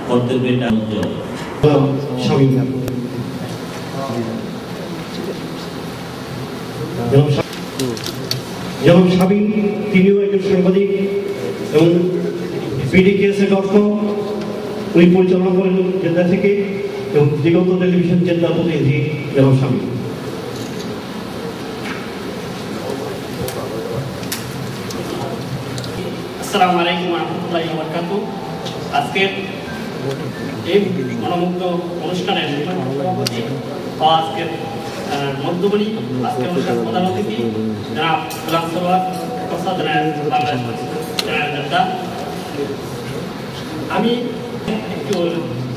কর্তব্যটা উজ্জ্বল। যেমন শামীম তিনিও একজন সাংবাদিক এবং PDKS.com উনি পরিচালনা করেন জেদ্দা থেকে এবং দিগন্ত টেলিভিশন জেদ্দা প্রতিনিধি যেমন শামীম। আসসালামু আলাইকুম ওয়া রাহমাতুল্লাহি ওয়া বারাকাতুহু। আজকের এই মনোমুগ্ধ অনুষ্ঠানের সভাপতি ও আজকের মধ্যমণি আজকের অনুষ্ঠানের প্রধান অতিথি জনাব গোলাম সরোয়ার জেদ্দা। আমি একটু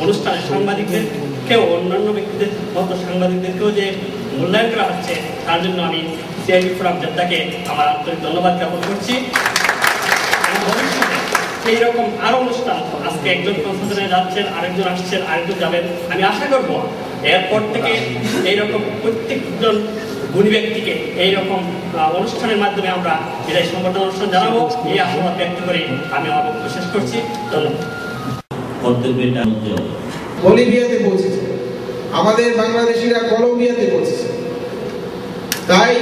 অনুষ্ঠানের সাংবাদিকদেরকেও অন্যান্য ব্যক্তিদের মতো সাংবাদিকদেরকেও যে মূল্যায়ন করা হচ্ছে তার জন্য আমি CIB ফোরাম জেদ্দাকে আমার আন্তরিক ধন্যবাদ জ্ঞাপন করছি। এইরকম আরো অনুষ্ঠান, আজকে একজন সংশোধনে যাচ্ছেন, আরেকজন আসছেন, আরেকজন যাবেন, আমি আশা করব এরপর থেকে এইরকম প্রত্যেকজন গুণী ব্যক্তিকে এইরকম অনুষ্ঠানের মাধ্যমে আমরা বিদায় সংবর্ধনা অনুষ্ঠান জানাবো, এই আশাবাদ ব্যক্ত করে আমি আমার বক্তব্য শেষ করছি। ধন্যবাদ। কর্তব্যটা উজ্জ্বল। বলিভিয়াতে পৌঁছেছে, আমাদের বাংলাদেশিরা কলম্বিয়াতে পৌঁছেছে। তাই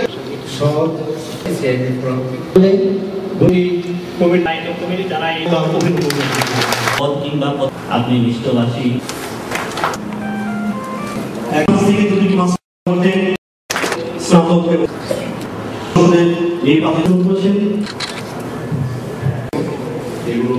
কোভিড-19 কমিটি যারা এই পদ কিংবা আপনি বিশ্ববাসী থেকে দুটি মাস মধ্যে স্নাতক নির্বাচন করেছেন। এগুলো